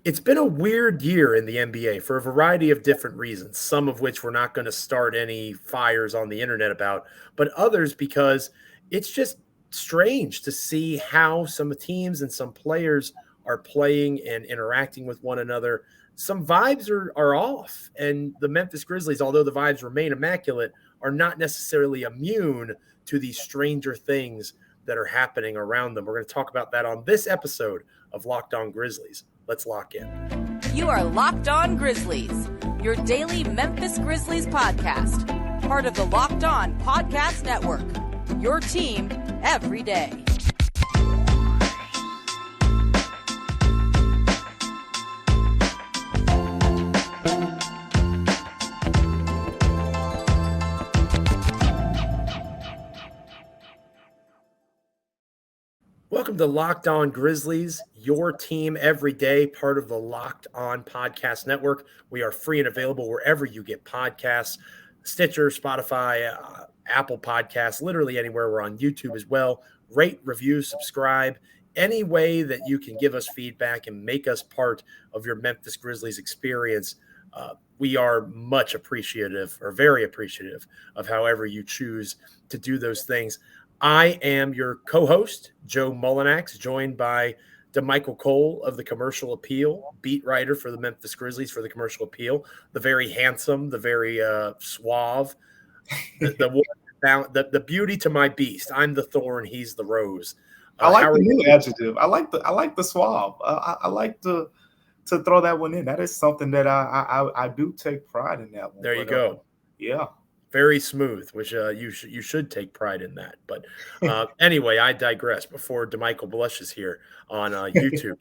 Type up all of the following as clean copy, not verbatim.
It's been a weird year in the NBA for a variety of different reasons, some of which we're not going to start any fires on the internet about, but others because it's just strange to see how some teams and some players are playing and interacting with one another. Some vibes are off, and the Memphis Grizzlies, although the vibes remain immaculate, are not necessarily immune to these stranger things that are happening around them. We're going to talk about that on this episode of Locked On Grizzlies. Let's lock in. You are Locked On Grizzlies, your daily Memphis Grizzlies podcast, part of the Locked On Podcast Network, your team every day. Welcome to Locked On Grizzlies, your team every day, part of the Locked On Podcast Network. We are free and available wherever you get podcasts, Stitcher, Spotify, Apple Podcasts, literally anywhere. We're on YouTube as well. Rate, review, subscribe. Any way that you can give us feedback and make us part of your Memphis Grizzlies experience, we are much appreciative or very appreciative of however you choose to do those things. I am your co-host, Joe Mullinax, joined by Damichael Cole of the Commercial Appeal, beat writer for the Memphis Grizzlies for the Commercial Appeal, the very handsome, the very suave, the beauty to my beast. I'm the thorn, he's the rose. I like the new adjective. I like the suave. I like to throw that one in. That is something that I do take pride in that one. There you go. Yeah. Very smooth, which you should take pride in that. But anyway, I digress before Damichael blushes here on YouTube.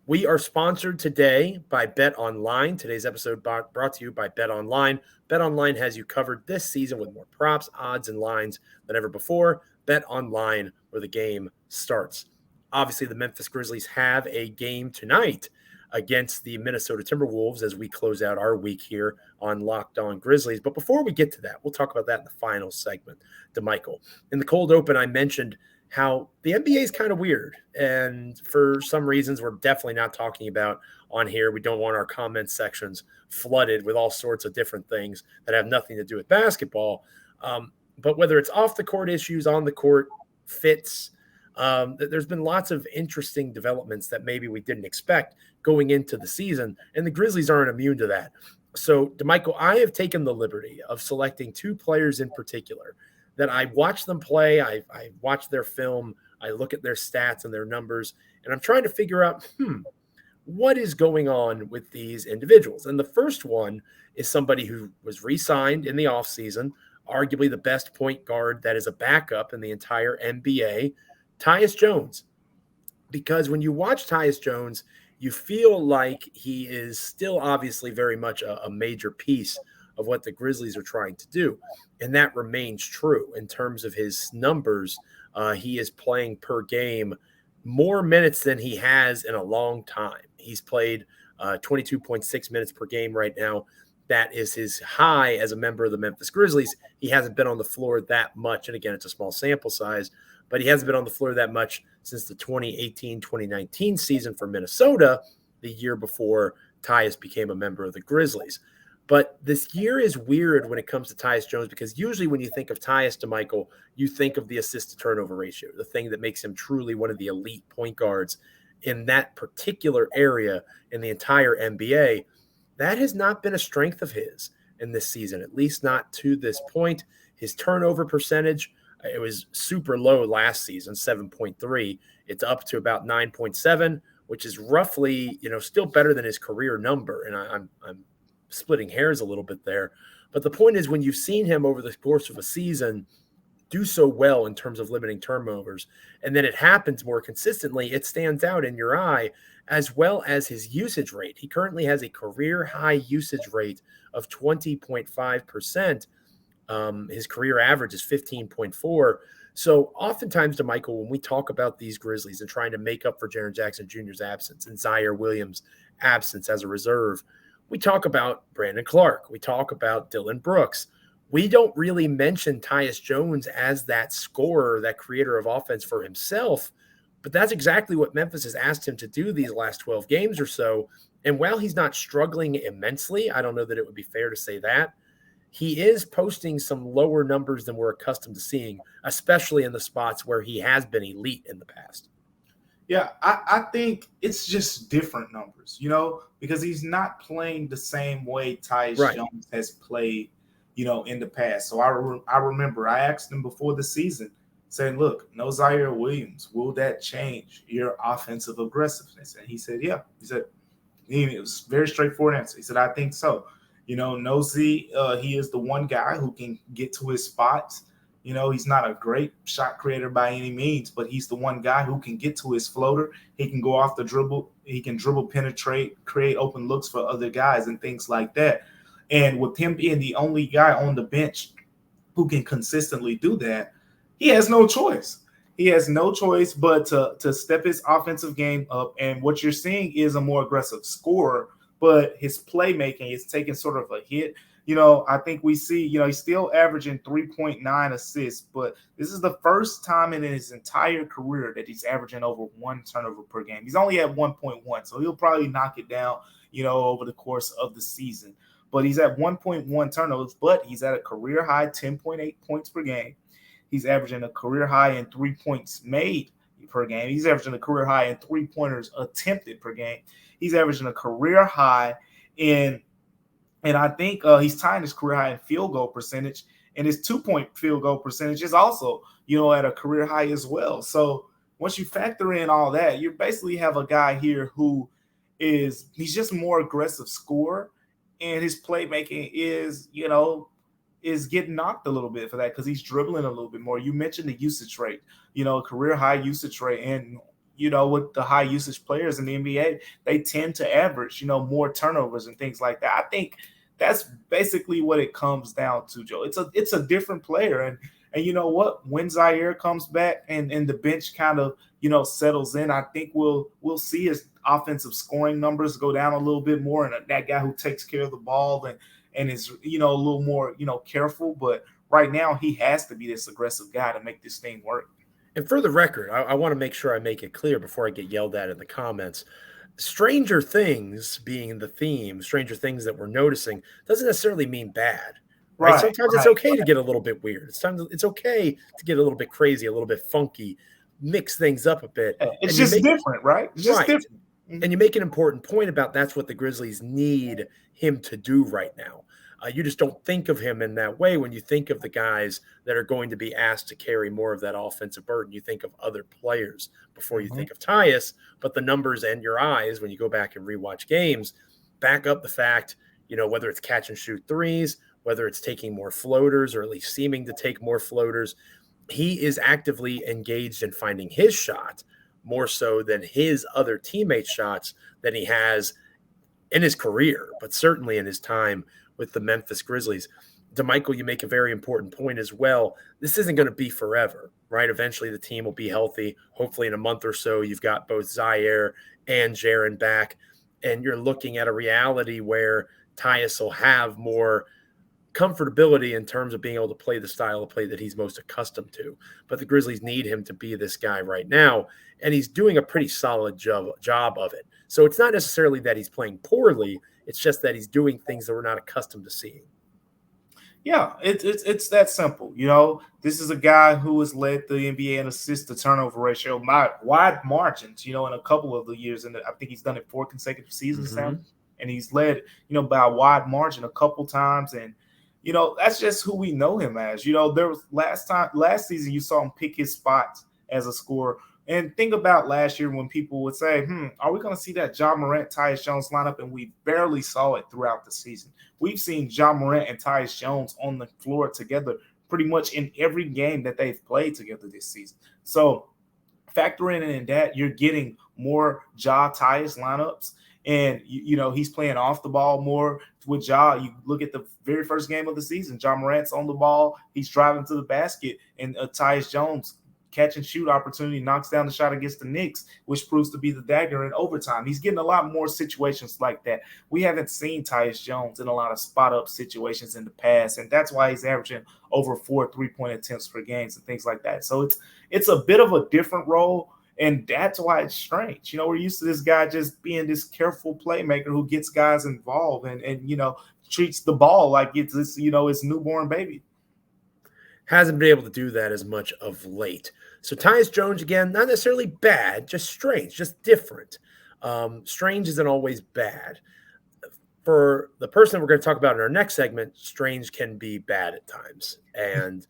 We are sponsored today by BetOnline. Today's episode brought to you by BetOnline. BetOnline has you covered this season with more props, odds, and lines than ever before. BetOnline, where the game starts. Obviously, the Memphis Grizzlies have a game tonight against the Minnesota Timberwolves as we close out our week here on Locked On Grizzlies. But before we get to that, we'll talk about that in the final segment. Damichael, in the cold open, I mentioned how the NBA is kind of weird. And for some reasons, we're definitely not talking about on here. We don't want our comment sections flooded with all sorts of different things that have nothing to do with basketball. But whether it's off the court issues, on the court fits, there's been lots of interesting developments that maybe we didn't expect going into the season, and the Grizzlies aren't immune to that. So, Damichael, I have taken the liberty of selecting two players in particular that I watch them play. I watch their film. I look at their stats and their numbers, and I'm trying to figure out, what is going on with these individuals? And the first one is somebody who was re-signed in the offseason, arguably the best point guard that is a backup in the entire NBA, Tyus Jones. Because when you watch Tyus Jones, you feel like he is still obviously very much a major piece of what the Grizzlies are trying to do. And that remains true in terms of his numbers. He is playing per game more minutes than he has in a long time. He's played 22.6 minutes per game right now. That is his high as a member of the Memphis Grizzlies. He hasn't been on the floor that much. And again, it's a small sample size, but he hasn't been on the floor that much since the 2018-2019 season for Minnesota, the year before Tyus became a member of the Grizzlies. But this year is weird when it comes to Tyus Jones, because usually when you think of Tyus, Damichael, you think of the assist-to-turnover ratio, the thing that makes him truly one of the elite point guards in that particular area in the entire NBA. That has not been a strength of his in this season, at least not to this point. His turnover percentage, it was super low last season, 7.3. It's up to about 9.7, which is roughly, still better than his career number. And I'm splitting hairs a little bit there. But the point is, when you've seen him over the course of a season do so well in terms of limiting turnovers, and then it happens more consistently, it stands out in your eye, as well as his usage rate. He currently has a career high usage rate of 20.5%. His career average is 15.4. So oftentimes, Damichael, when we talk about these Grizzlies and trying to make up for Jaren Jackson Jr.'s absence and Zaire Williams' absence as a reserve, we talk about Brandon Clark. We talk about Dylan Brooks. We don't really mention Tyus Jones as that scorer, that creator of offense for himself, But that's exactly what Memphis has asked him to do these last 12 games or so. And while he's not struggling immensely, I don't know that it would be fair to say that, he is posting some lower numbers than we're accustomed to seeing, especially in the spots where he has been elite in the past. Yeah, I think it's just different numbers, because he's not playing the same way Tyus Jones has played, in the past. So I remember I asked him before the season, saying, look, no Zaire Williams, will that change your offensive aggressiveness? And he said, yeah. He said, it was a very straightforward answer. He said, I think so. No Z, he is the one guy who can get to his spots. He's not a great shot creator by any means, but he's the one guy who can get to his floater. He can go off the dribble. He can dribble, penetrate, create open looks for other guys and things like that. And with him being the only guy on the bench who can consistently do that, he has no choice. He has no choice but to step his offensive game up. And what you're seeing is a more aggressive scorer, but his playmaking is taking sort of a hit. I think we see, he's still averaging 3.9 assists, but this is the first time in his entire career that he's averaging over 1 turnover per game. He's only at 1.1, so he'll probably knock it down, over the course of the season. But he's at 1.1 turnovers, but he's at a career high 10.8 points per game. He's averaging a career high in 3 points made per game. He's averaging a career high in 3-pointers attempted per game. He's averaging a career high in And I think he's tying his career high in field goal percentage, and his 2-point field goal percentage is also, at a career high as well. So once you factor in all that, you basically have a guy here who he's just a more aggressive scorer, and his playmaking is getting knocked a little bit for that because he's dribbling a little bit more. You mentioned the usage rate, career high usage rate, and with the high usage players in the NBA, they tend to average, more turnovers and things like that. I think that's basically what it comes down to, Joe. It's a different player. And you know what? When Zaire comes back and the bench kind of, settles in, I think we'll see his offensive scoring numbers go down a little bit more. And that guy who takes care of the ball and is, a little more, careful. But right now he has to be this aggressive guy to make this thing work. And for the record, I want to make sure I make it clear before I get yelled at in the comments. Stranger things being the theme, stranger things that we're noticing, doesn't necessarily mean bad. Right? Sometimes it's okay to get a little bit weird. It's okay to get a little bit crazy, a little bit funky, mix things up a bit. It's just different, right? It's just different. And you make an important point about that's what the Grizzlies need him to do right now. You just don't think of him in that way when you think of the guys that are going to be asked to carry more of that offensive burden. You think of other players before you think of Tyus, but the numbers and your eyes, when you go back and rewatch games, back up the fact, whether it's catch and shoot threes, whether it's taking more floaters or at least seeming to take more floaters, he is actively engaged in finding his shot more so than his other teammates' shots that he has in his career, but certainly in his time with the Memphis Grizzlies. Damichael, you make a very important point as well. This isn't going to be forever, right? Eventually the team will be healthy. Hopefully in a month or so, you've got both Zaire and Jaren back, and you're looking at a reality where Tyus will have more comfortability in terms of being able to play the style of play that he's most accustomed to. But the Grizzlies need him to be this guy right now, and he's doing a pretty solid job of it. So it's not necessarily that he's playing poorly. It's just that he's doing things that we're not accustomed to seeing. Yeah, it's that simple. This is a guy who has led the NBA in assist to turnover ratio by wide margins, in a couple of the years. And I think he's done it 4 consecutive seasons now. And he's led, by a wide margin a couple times. And, that's just who we know him as. There was last season, you saw him pick his spots as a scorer. And think about last year when people would say, are we going to see that Ja Morant, Tyus Jones lineup? And we barely saw it throughout the season. We've seen Ja Morant and Tyus Jones on the floor together pretty much in every game that they've played together this season. So factoring in that, you're getting more Ja Tyus lineups. And, he's playing off the ball more with Ja. You look at the very first game of the season, Ja Morant's on the ball. He's driving to the basket. And Tyus Jones, catch and shoot opportunity, knocks down the shot against the Knicks, which proves to be the dagger in overtime. He's getting a lot more situations like that. We haven't seen Tyus Jones in a lot of spot-up situations in the past, and that's why he's averaging over 4 3-point attempts per game and things like that. So it's a bit of a different role, And that's why it's strange. We're used to this guy just being this careful playmaker who gets guys involved and treats the ball like it's this, his newborn baby. Hasn't been able to do that as much of late. So Tyus Jones, again, not necessarily bad, just strange, just different. Strange isn't always bad. For the person that we're going to talk about in our next segment, strange can be bad at times. And,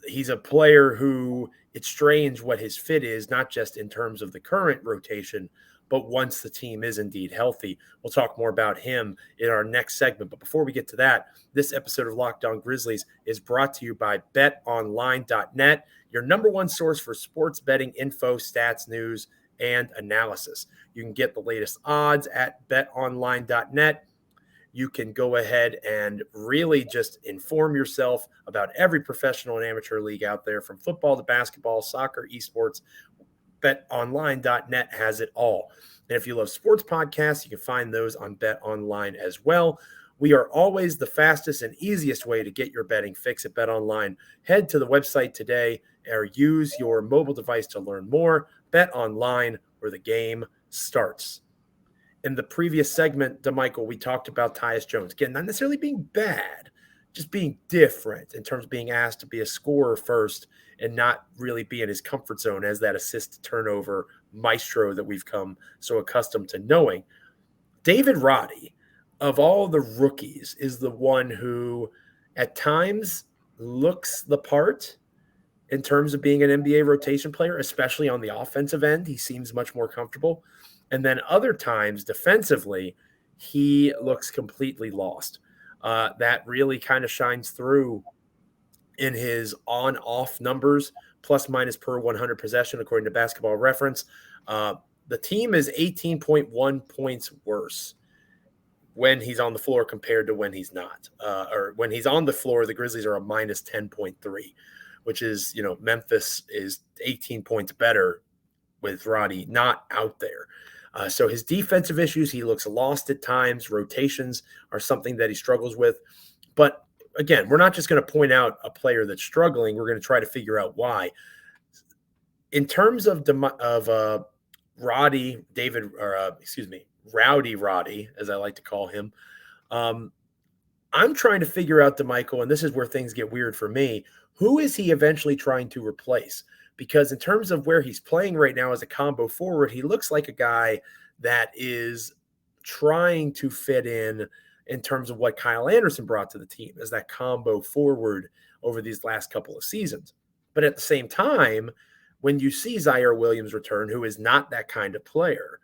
he's a player who it's strange what his fit is, not just in terms of the current rotation, but once the team is indeed healthy. We'll talk more about him in our next segment. But before we get to that, this episode of Locked On Grizzlies is brought to you by BetOnline.net, your number one source for sports betting info, stats, news, and analysis. You can get the latest odds at BetOnline.net. You can go ahead and really just inform yourself about every professional and amateur league out there, from football to basketball, soccer, esports. BetOnline.net has it all. And if you love sports podcasts, you can find those on BetOnline as well. We are always the fastest and easiest way to get your betting fix at BetOnline. Head to the website today or use your mobile device to learn more. BetOnline, where the game starts. In the previous segment, Damichael, we talked about Tyus Jones. Again, not necessarily being bad, just being different in terms of being asked to be a scorer first and not really be in his comfort zone as that assist turnover maestro that we've come so accustomed to knowing. David Roddy, of all the rookies, is the one who at times looks the part in terms of being an NBA rotation player, especially on the offensive end. He seems much more comfortable. And then other times defensively, he looks completely lost. That really kind of shines through in his on-off numbers, plus minus per 100 possession, according to Basketball Reference. The team is 18.1 points worse when he's on the floor compared to when he's not. Or when he's on the floor, the Grizzlies are a minus 10.3, which is, Memphis is 18 points better with Roddy not out there. So his defensive issues, he looks lost at times. Rotations are something that he struggles with. But again, we're not just going to point out a player that's struggling. We're going to try to figure out why. In terms of Roddy, Rowdy Roddy, as I like to call him, I'm trying to figure out, Damichael, and this is where things get weird for me, who is he eventually trying to replace? Because in terms of where he's playing right now as a combo forward, he looks like a guy that is trying to fit in terms of what Kyle Anderson brought to the team as that combo forward over these last couple of seasons. But at the same time, when you see Zaire Williams return, who is not that kind of player,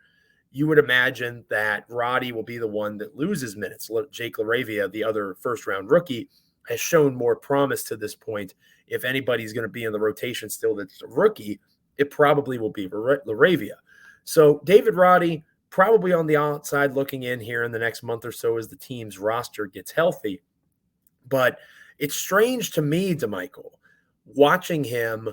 you would imagine that Roddy will be the one that loses minutes. Jake LaRavia, the other first-round rookie, has shown more promise to this point. If anybody's going to be in the rotation still that's a rookie, it probably will be LaRavia. So David Roddy probably on the outside looking in here in the next month or so as the team's roster gets healthy. But it's strange to me, Damichael, watching him,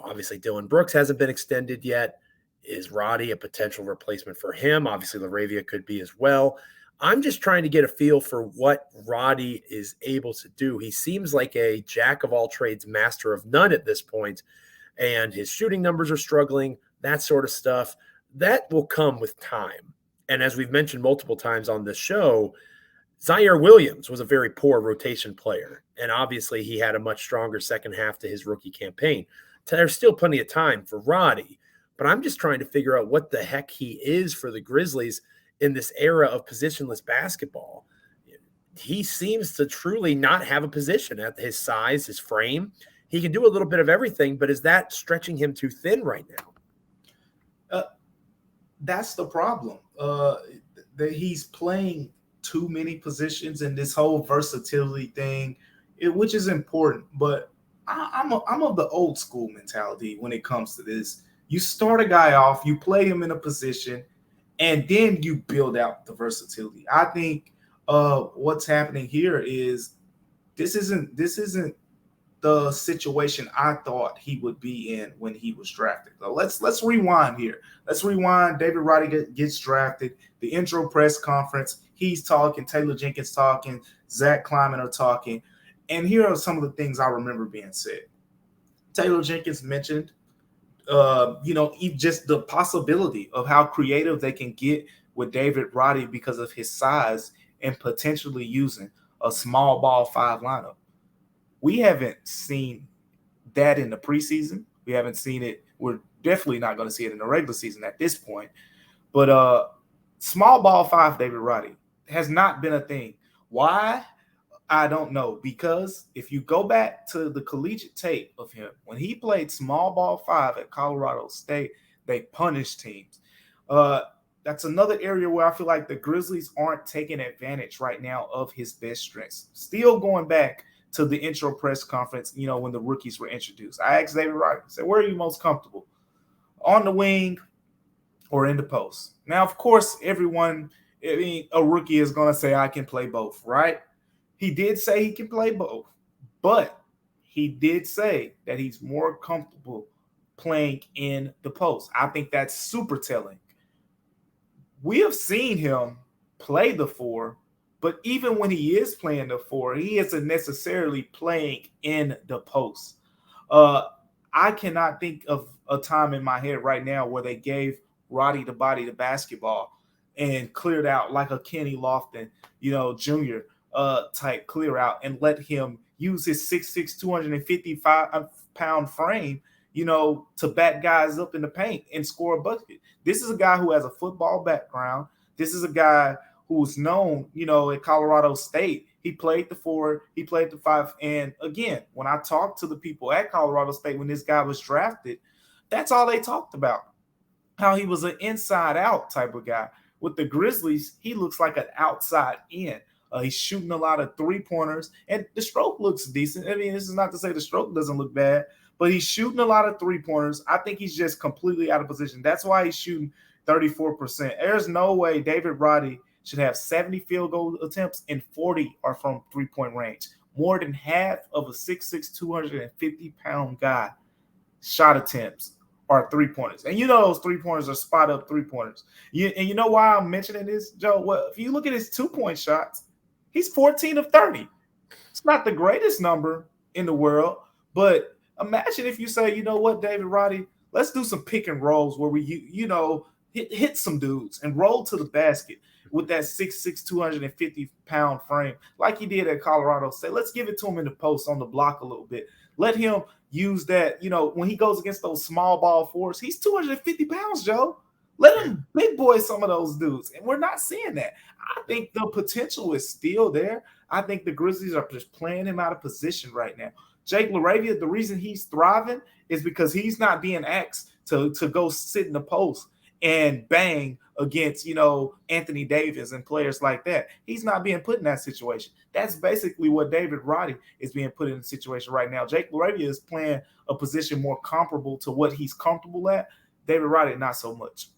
obviously Dylan Brooks hasn't been extended yet. Is Roddy a potential replacement for him? Obviously LaRavia could be as well. I'm just trying to get a feel for what Roddy is able to do. He seems like a jack of all trades, master of none at this point, and his shooting numbers are struggling, that sort of stuff. That will come with time. And as we've mentioned multiple times on this show, Zaire Williams was a very poor rotation player, and obviously he had a much stronger second half to his rookie campaign. There's still plenty of time for Roddy, but I'm just trying to figure out what the heck he is for the Grizzlies in this era of positionless basketball. He seems to truly not have a position at his size, his frame. He can do a little bit of everything, but is that stretching him too thin right now? That's the problem. That he's playing too many positions and this whole versatility thing, which is important. But I'm of the old school mentality when it comes to this. You start a guy off, you play him in a position, and then you build out the versatility. I think what's happening here is this isn't the situation I thought he would be in when he was drafted. So let's rewind here. Let's rewind. David Roddy gets drafted. The intro press conference, he's talking, Taylor Jenkins talking, Zach Kleiman are talking. And here are some of the things I remember being said. Taylor Jenkins mentioned just the possibility of how creative they can get with David Roddy because of his size and potentially using a small ball 5 lineup. We haven't seen that in the preseason. We haven't seen it. We're definitely not going to see it in the regular season at this point. But small ball 5 David Roddy has not been a thing. Why? I don't know. Because if you go back to the collegiate tape of him, when he played small ball 5 at Colorado State, they punished teams. That's another area where I feel like the Grizzlies aren't taking advantage right now of his best strengths. Still going back to the intro press conference, when the rookies were introduced. I asked David Roddy, I said, where are you most comfortable? On the wing or in the post? Now, of course, a rookie is going to say, I can play both, right? He did say he can play both, but he did say that he's more comfortable playing in the post. I think that's super telling. We have seen him play the 4, but even when he is playing the 4, he isn't necessarily playing in the post. I cannot think of a time in my head right now where they gave Roddy the body to basketball and cleared out like a Kenny Lofton, Jr. Type clear out and let him use his 6'6", 255-pound frame, to back guys up in the paint and score a bucket. This is a guy who has a football background. This is a guy who's known, at Colorado State. He played the 4, he played the 5. And again, when I talked to the people at Colorado State when this guy was drafted, that's all they talked about, how he was an inside-out type of guy. With the Grizzlies, he looks like an outside in. He's shooting a lot of 3-pointers, and the stroke looks decent. I mean, this is not to say the stroke doesn't look bad, but he's shooting a lot of 3-pointers. I think he's just completely out of position. That's why he's shooting 34%. There's no way David Roddy should have 70 field goal attempts and 40 are from 3-point range. More than half of a 6'6", 250-pound guy shot attempts are 3-pointers. And those 3-pointers are spot-up 3-pointers. And you know why I'm mentioning this, Joe? Well, if you look at his 2-point shots, he's 14 of 30. It's not the greatest number in the world, but imagine if you say, you know what, David Roddy, let's do some pick and rolls where we, hit some dudes and roll to the basket with that 6'6", 250-pound frame like he did at Colorado State. Let's give it to him in the post on the block a little bit. Let him use that, when he goes against those small ball 4s, he's 250 pounds, Joe. Let him big boy some of those dudes. And we're not seeing that. I think the potential is still there. I think the Grizzlies are just playing him out of position right now. Jake LaRavia, the reason he's thriving is because he's not being asked to go sit in the post and bang against, Anthony Davis and players like that. He's not being put in that situation. That's basically what David Roddy is being put in a situation right now. Jake LaRavia is playing a position more comparable to what he's comfortable at. David Roddy, not so much.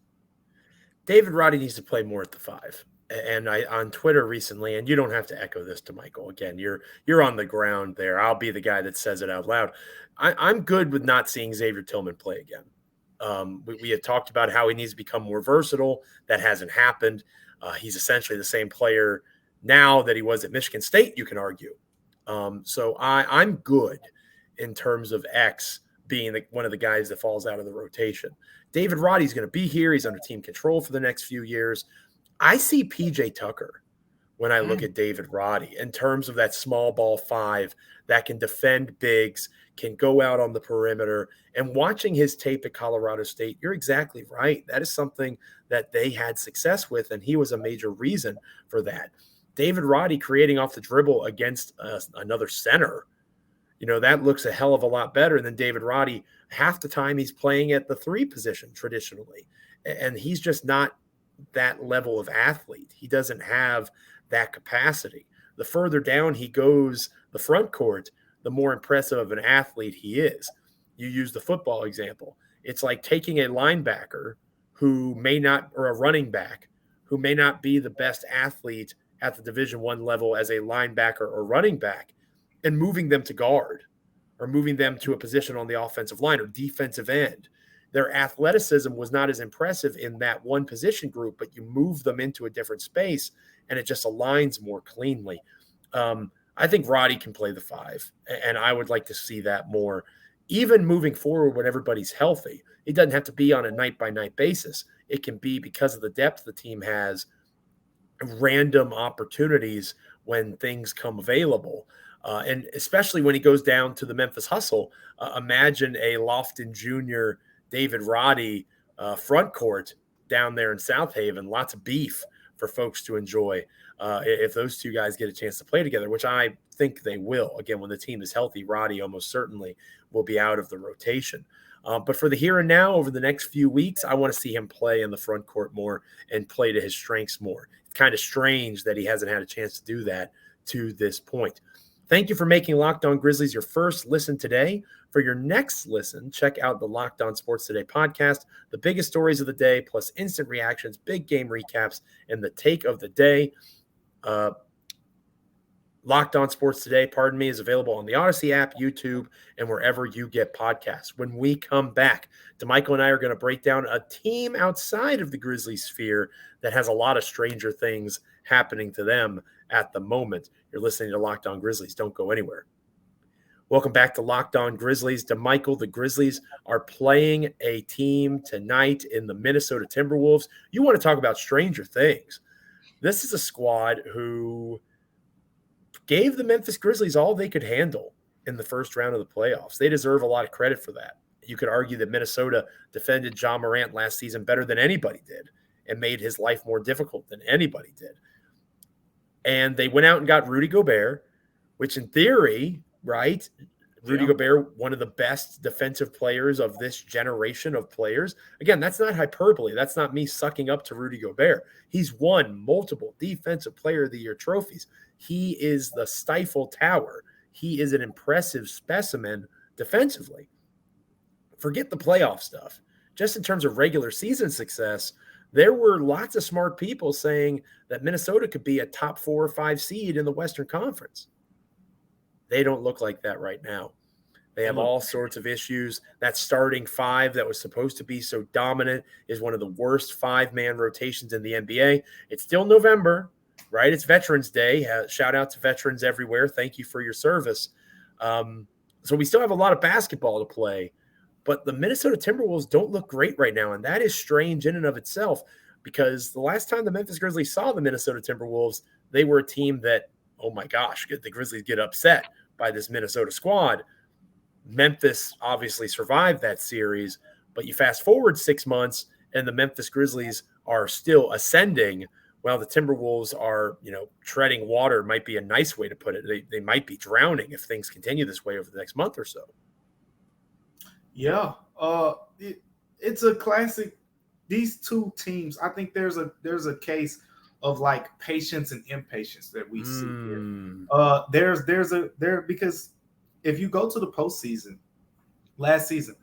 David Roddy needs to play more at the 5. And I on Twitter recently, and you don't have to echo this, Damichael. Again, you're on the ground there. I'll be the guy that says it out loud. I'm good with not seeing Xavier Tillman play again. We had talked about how he needs to become more versatile. That hasn't happened. He's essentially the same player now that he was at Michigan State, you can argue. So I'm good in terms of X being one of the guys that falls out of the rotation. David Roddy's going to be here. He's under team control for the next few years. I see PJ Tucker when I look at David Roddy in terms of that small ball 5 that can defend bigs, can go out on the perimeter. And watching his tape at Colorado State, you're exactly right. That is something that they had success with, and he was a major reason for that. David Roddy creating off the dribble against another center, that looks a hell of a lot better than David Roddy. Half the time he's playing at the 3 position traditionally, and he's just not that level of athlete. He doesn't have that capacity. The further down he goes the front court, the more impressive of an athlete he is. You use the football example. It's like taking a linebacker who may not, or a running back who may not be the best athlete at the Division I level as a linebacker or running back, and moving them to guard or moving them to a position on the offensive line or defensive end. Their athleticism was not as impressive in that one position group, but you move them into a different space and it just aligns more cleanly. I think Roddy can play the 5, and I would like to see that more even moving forward when everybody's healthy. It doesn't have to be on a night-by-night basis. It can be because of the depth the team has, random opportunities when things come available. And especially when he goes down to the Memphis Hustle, imagine a Lofton Jr., David Roddy front court down there in South Haven. Lots of beef for folks to enjoy if those two guys get a chance to play together, which I think they will. Again, when the team is healthy, Roddy almost certainly will be out of the rotation. But for the here and now, over the next few weeks, I want to see him play in the front court more and play to his strengths more. It's kind of strange that he hasn't had a chance to do that to this point. Thank you for making Locked On Grizzlies your first listen today. For your next listen, check out the Locked On Sports Today podcast, the biggest stories of the day, plus instant reactions, big game recaps, and the take of the day. Locked On Sports Today, is available on the Odyssey app, YouTube, and wherever you get podcasts. When we come back, Damichael and I are going to break down a team outside of the Grizzlies sphere that has a lot of stranger things happening to them at the moment. You're listening to Locked On Grizzlies. Don't go anywhere. Welcome back to Locked On Grizzlies. Damichael, the Grizzlies are playing a team tonight in the Minnesota Timberwolves. You want to talk about stranger things. This is a squad who gave the Memphis Grizzlies all they could handle in the first round of the playoffs. They deserve a lot of credit for that. You could argue that Minnesota defended Ja Morant last season better than anybody did and made his life more difficult than anybody did. And they went out and got Rudy Gobert, which in theory, right, Rudy Gobert, one of the best defensive players of this generation of players. Again, that's not hyperbole. That's not me sucking up to Rudy Gobert. He's won multiple Defensive Player of the Year trophies. He is the Stifle Tower. He is an impressive specimen defensively. Forget the playoff stuff. Just in terms of regular season success, there were lots of smart people saying that Minnesota could be a top 4 or 5 seed in the Western Conference. They don't look like that right now. They have all sorts of issues. That starting 5 that was supposed to be so dominant is one of the worst 5-man rotations in the NBA. It's still November, right? It's Veterans Day. Shout out to veterans everywhere. Thank you for your service. So we still have a lot of basketball to play, but the Minnesota Timberwolves don't look great right now, and that is strange in and of itself because the last time the Memphis Grizzlies saw the Minnesota Timberwolves, they were a team that, oh my gosh, the Grizzlies get upset by this Minnesota squad. Memphis obviously survived that series, but you fast forward 6 months and the Memphis Grizzlies are still ascending while the Timberwolves are, treading water might be a nice way to put it. They might be drowning if things continue this way over the next month or so. Yeah. It's a classic. These two teams, I think there's a case of like patience and impatience that we see here. Because if you go to the postseason last season,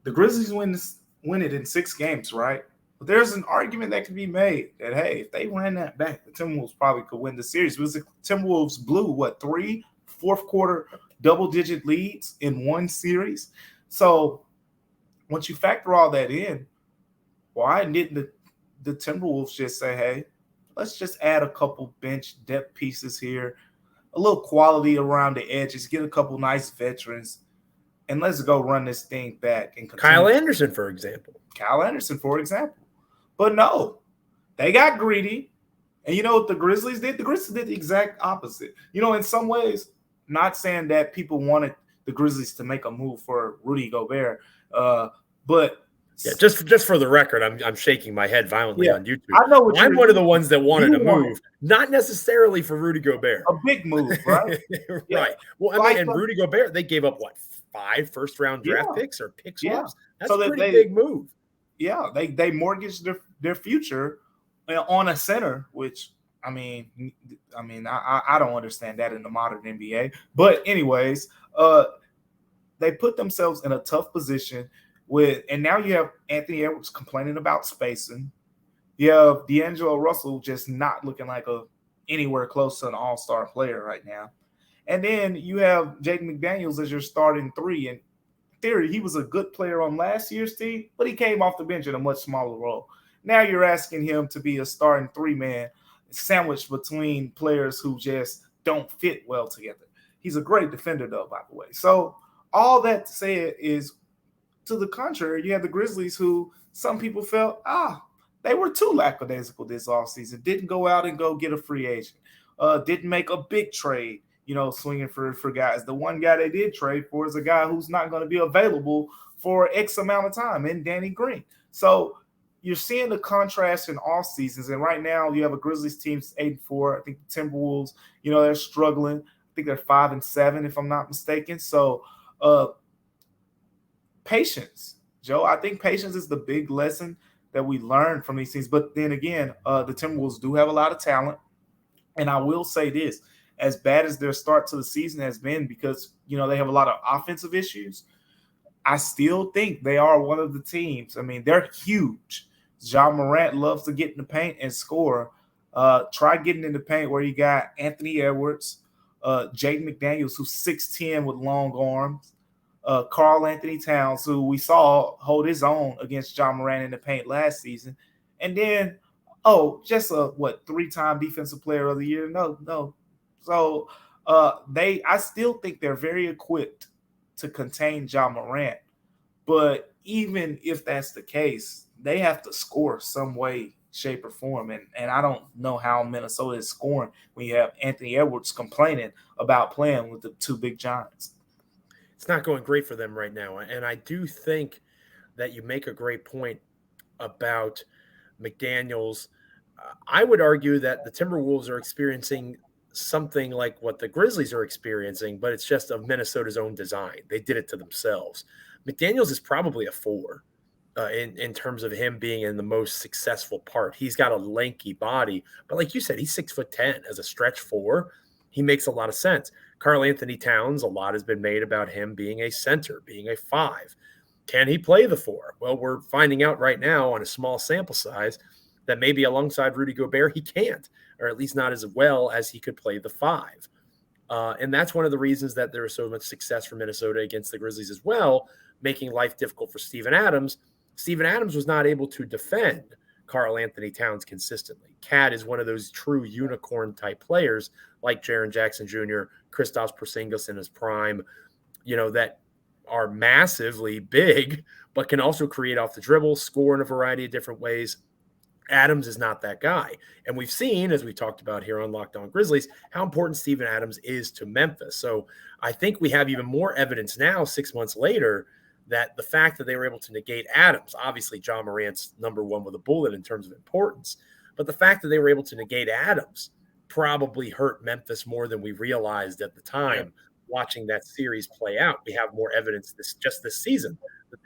the Grizzlies win it in 6 games, right? But there's an argument that can be made that, hey, if they ran that back, the Timberwolves probably could win the series. Because the Timberwolves blew, 3 fourth-quarter double-digit leads in one series? So once you factor all that in, why didn't the Timberwolves just say, hey, let's just add a couple bench depth pieces here, a little quality around the edges, get a couple nice veterans, and let's go run this thing back. And Kyle Anderson, for example. But no, they got greedy. And you know what the Grizzlies did? The Grizzlies did the exact opposite. In some ways, not saying that people wanted the Grizzlies to make a move for Rudy Gobert, but yeah, just for the record, I'm shaking my head violently on YouTube. I know I'm one of the ones that wanted to move, not necessarily for Rudy Gobert. A big move, right? Right. Yeah. Well, and Rudy Gobert, they gave up 5 first-round draft picks or pick swaps? That's a pretty big move. Yeah, they mortgaged their future on a center, which I don't understand that in the modern NBA. But anyways, they put themselves in a tough position. And now you have Anthony Edwards complaining about spacing. You have D'Angelo Russell just not looking like anywhere close to an all-star player right now. And then you have Jaden McDaniels as your starting 3. And in theory, he was a good player on last year's team, but he came off the bench in a much smaller role. Now you're asking him to be a starting 3-man sandwiched between players who just don't fit well together. He's a great defender, though, by the way. So all that said is, to the contrary, you have the Grizzlies who some people felt, they were too lackadaisical this offseason. Didn't go out and go get a free agent. Didn't make a big trade, swinging for guys. The one guy they did trade for is a guy who's not going to be available for X amount of time in Danny Green. So you're seeing the contrast in off seasons. And right now you have a Grizzlies team 8-4. I think the Timberwolves, they're struggling. I think they're 5-7, if I'm not mistaken. So patience, Joe. I think patience is the big lesson that we learn from these teams. But then again, the Timberwolves do have a lot of talent. And I will say this, as bad as their start to the season has been, because, they have a lot of offensive issues, I still think they are one of the teams. I mean, they're huge. Ja Morant loves to get in the paint and score. Try getting in the paint where you got Anthony Edwards, Jaden McDaniels, who's 6'10" with long arms, Karl Anthony Towns, who we saw hold his own against Ja Morant in the paint last season. And then, just a, 3-time defensive player of the year? No. So I still think they're very equipped to contain Ja Morant. But even if that's the case, they have to score some way, shape, or form. And I don't know how Minnesota is scoring when you have Anthony Edwards complaining about playing with the two big giants. It's not going great for them right now. And I do think that you make a great point about McDaniels. I would argue that the Timberwolves are experiencing something like what the Grizzlies are experiencing, but it's just of Minnesota's own design. They did it to themselves. McDaniels is probably a 4 in terms of him being in the most successful part. He's got a lanky body, but like you said, he's 6'10" as a stretch 4. He makes a lot of sense. Karl Anthony Towns, a lot has been made about him being a center, being a 5. Can he play the 4? Well, we're finding out right now on a small sample size that maybe alongside Rudy Gobert, he can't, or at least not as well as he could play the 5. And that's one of the reasons that there was so much success for Minnesota against the Grizzlies as well, making life difficult for Steven Adams. Steven Adams was not able to defend Karl Anthony Towns consistently. Cat is one of those true unicorn-type players like Jaren Jackson Jr., Kristaps Porzingis in his prime, that are massively big, but can also create off the dribble, score in a variety of different ways. Adams is not that guy. And we've seen, as we talked about here on Locked On Grizzlies, how important Steven Adams is to Memphis. So I think we have even more evidence now, 6 months later, that the fact that they were able to negate Adams, obviously Ja Morant's number 1 with a bullet in terms of importance, but the fact that they were able to negate Adams probably hurt Memphis more than we realized at the time. Watching that series play out, we have more evidence this season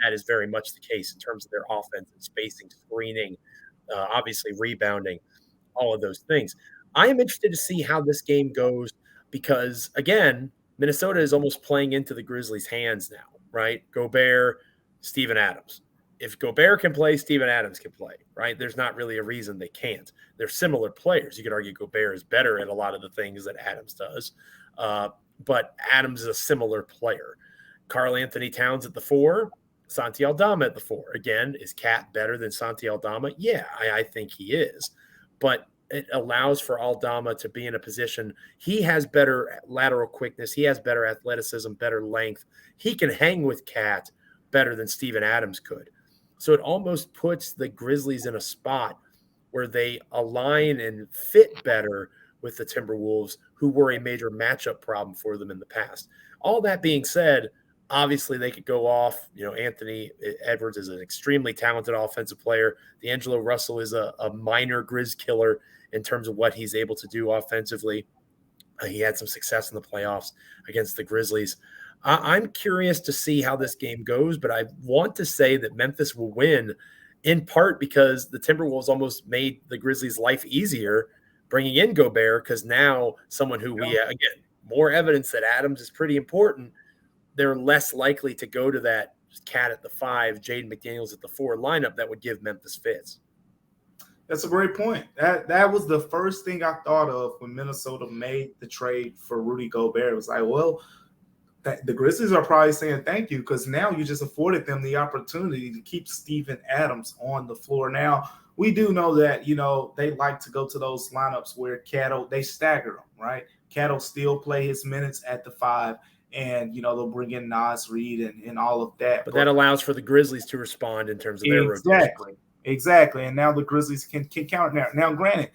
that is very much the case in terms of their offense and spacing, screening, obviously rebounding, all of those things. I am interested to see how this game goes because, again, Minnesota is almost playing into the Grizzlies' hands now, right? Gobert, Steven Adams. If Gobert can play, Steven Adams can play, right? There's not really a reason they can't. They're similar players. You could argue Gobert is better at a lot of the things that Adams does, but Adams is a similar player. Karl Anthony Towns at the 4, Santi Aldama at the 4. Again, is Cat better than Santi Aldama? Yeah, I think he is. But it allows for Aldama to be in a position. He has better lateral quickness. He has better athleticism, better length. He can hang with Cat better than Steven Adams could. So it almost puts the Grizzlies in a spot where they align and fit better with the Timberwolves, who were a major matchup problem for them in the past. All that being said, obviously, they could go off. Anthony Edwards is an extremely talented offensive player. D'Angelo Russell is a minor Grizz killer in terms of what he's able to do offensively. He had some success in the playoffs against the Grizzlies. I'm curious to see how this game goes, but I want to say that Memphis will win in part because the Timberwolves almost made the Grizzlies' life easier bringing in Gobert because now someone who again, more evidence that Adams is pretty important. They're less likely to go to that Cat at the 5, Jaden McDaniels at the 4 lineup that would give Memphis fits. That's a great point. That was the first thing I thought of when Minnesota made the trade for Rudy Gobert. It was like, well, the Grizzlies are probably saying thank you because now you just afforded them the opportunity to keep Steven Adams on the floor. Now, we do know that, they like to go to those lineups where they stagger them, right? Cat'll still play his minutes at the 5, and they'll bring in Nas Reed and all of that. But that allows for the Grizzlies to respond in terms of their rotation. Exactly. And now the Grizzlies can counter. Now, granted,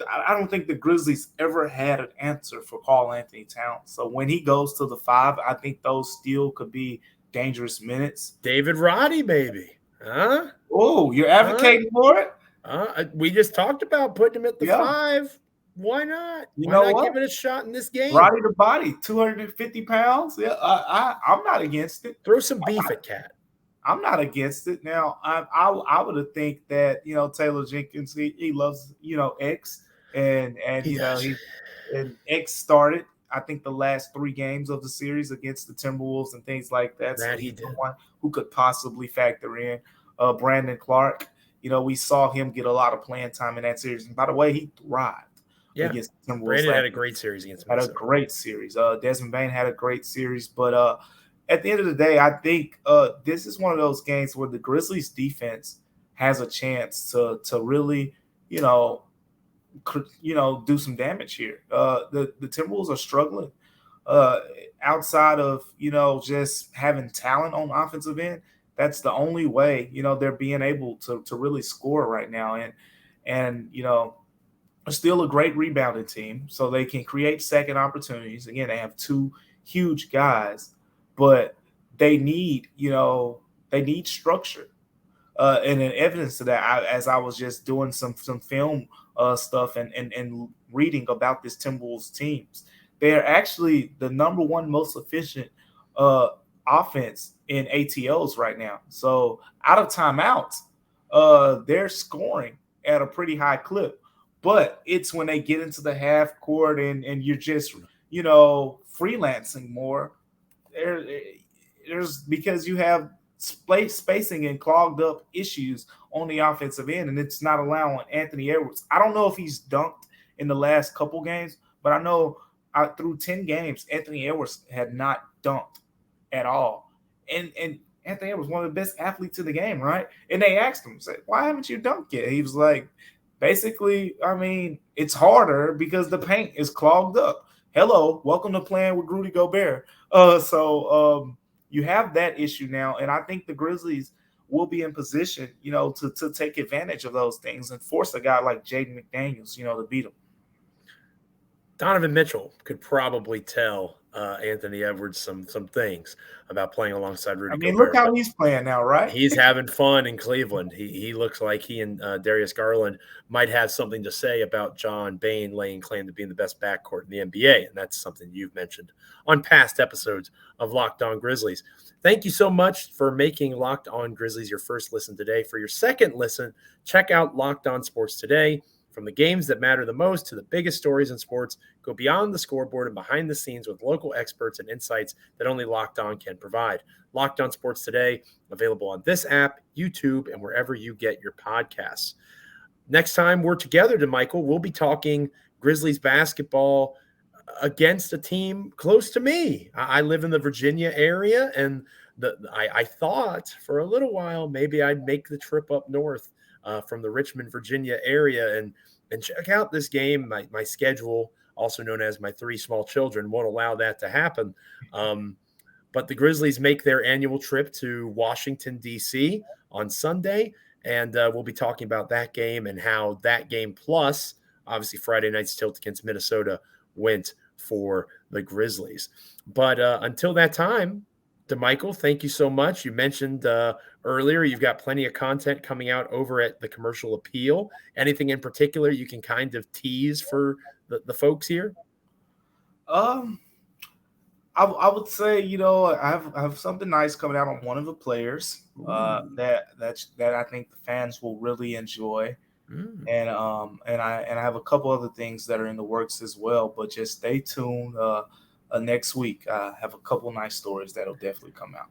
I don't think the Grizzlies ever had an answer for Karl-Anthony Towns. So when he goes to the 5, I think those still could be dangerous minutes. David Roddy, baby. Huh? Oh, you're advocating for it? We just talked about putting him at the 5. Why not? Why not give it a shot in this game? Roddy the body, 250 pounds. Yeah, I'm not against it. Throw some beef at Cat. I'm not against it. Now, I would have think that Taylor Jenkins he loves X and X started I think the last 3 games of the series against the Timberwolves and things like that. So he's the one who could possibly factor in. Brandon Clark, we saw him get a lot of playing time in that series. And by the way, he thrived. Against the Timberwolves. Brandon had a great series against Minnesota. Had a great series. Desmond Bane had a great series, but at the end of the day, I think this is one of those games where the Grizzlies defense has a chance to really, do some damage here. The Timberwolves are struggling outside of, just having talent on the offensive end. That's the only way, they're being able to really score right now. And still a great rebounding team, so they can create second opportunities. Again, they have 2 huge guys, but they need structure. And an evidence to that, as I was just doing some film stuff and reading about this Timberwolves teams, they are actually the number 1 most efficient offense in ATOs right now. So out of timeouts, they're scoring at a pretty high clip. But it's when they get into the half court and you're just, freelancing more. There's because you have spacing and clogged up issues on the offensive end, and it's not allowing Anthony Edwards. I don't know if he's dunked in the last couple games, but I know through 10 games, Anthony Edwards had not dunked at all. And Anthony Edwards, one of the best athletes in the game, right? And they asked him, why haven't you dunked yet? He was like, basically, it's harder because the paint is clogged up. Hello, welcome to playing with Rudy Gobert. So you have that issue now, and I think the Grizzlies will be in position, to take advantage of those things and force a guy like Jaden McDaniels, to beat him. Donovan Mitchell could probably tell Anthony Edwards some things about playing alongside Rudy Gobert. Look how he's playing now, right? He's having fun in Cleveland. He looks like he and Darius Garland might have something to say about John Bane laying claim to being the best backcourt in the NBA, and that's something you've mentioned on past episodes of Locked On Grizzlies. Thank you so much for making Locked On Grizzlies your first listen today. For your second listen, check out Locked On Sports Today. From the games that matter the most to the biggest stories in sports, go beyond the scoreboard and behind the scenes with local experts and insights that only Locked On can provide. Locked On Sports Today, available on this app, YouTube, and wherever you get your podcasts. Next time we're together, Damichael, we'll be talking Grizzlies basketball against a team close to me. I live in the Virginia area, and I thought for a little while maybe I'd make the trip up north from the Richmond, Virginia area and check out this game. My schedule, also known as my 3 small children, won't allow that to happen. But the Grizzlies make their annual trip to Washington, D.C. on Sunday, and we'll be talking about that game and how that game plus, obviously, Friday night's tilt against Minnesota went for the Grizzlies. But until that time, Damichael, thank you so much. You mentioned earlier you've got plenty of content coming out over at the Commercial Appeal. Anything in particular you can kind of tease for the folks here? I would say, I have something nice coming out on one of the players that I think the fans will really enjoy. And I have a couple other things that are in the works as well, but just stay tuned. Next week, I have a couple nice stories that'll definitely come out.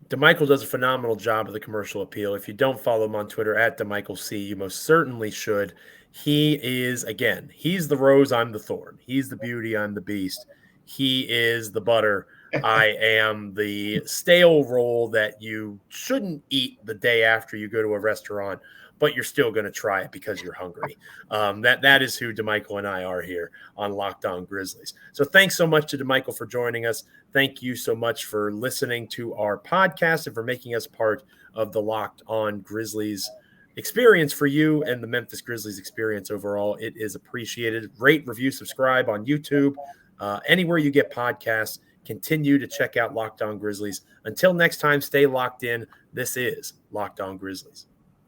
Damichael does a phenomenal job of the Commercial Appeal. If you don't follow him on Twitter at DamichaelC, you most certainly should. He is, again, he's the rose, I'm the thorn. He's the beauty, I'm the beast. He is the butter. I am the stale roll that you shouldn't eat the day after you go to a restaurant. but you're still going to try it because you're hungry. That is who Damichael and I are here on Locked On Grizzlies. So thanks so much to Damichael for joining us. Thank you so much for listening to our podcast and for making us part of the Locked On Grizzlies experience for you and the Memphis Grizzlies experience overall. It is appreciated. Rate, review, subscribe on YouTube, anywhere you get podcasts. Continue to check out Locked On Grizzlies. Until next time, stay locked in. This is Locked On Grizzlies.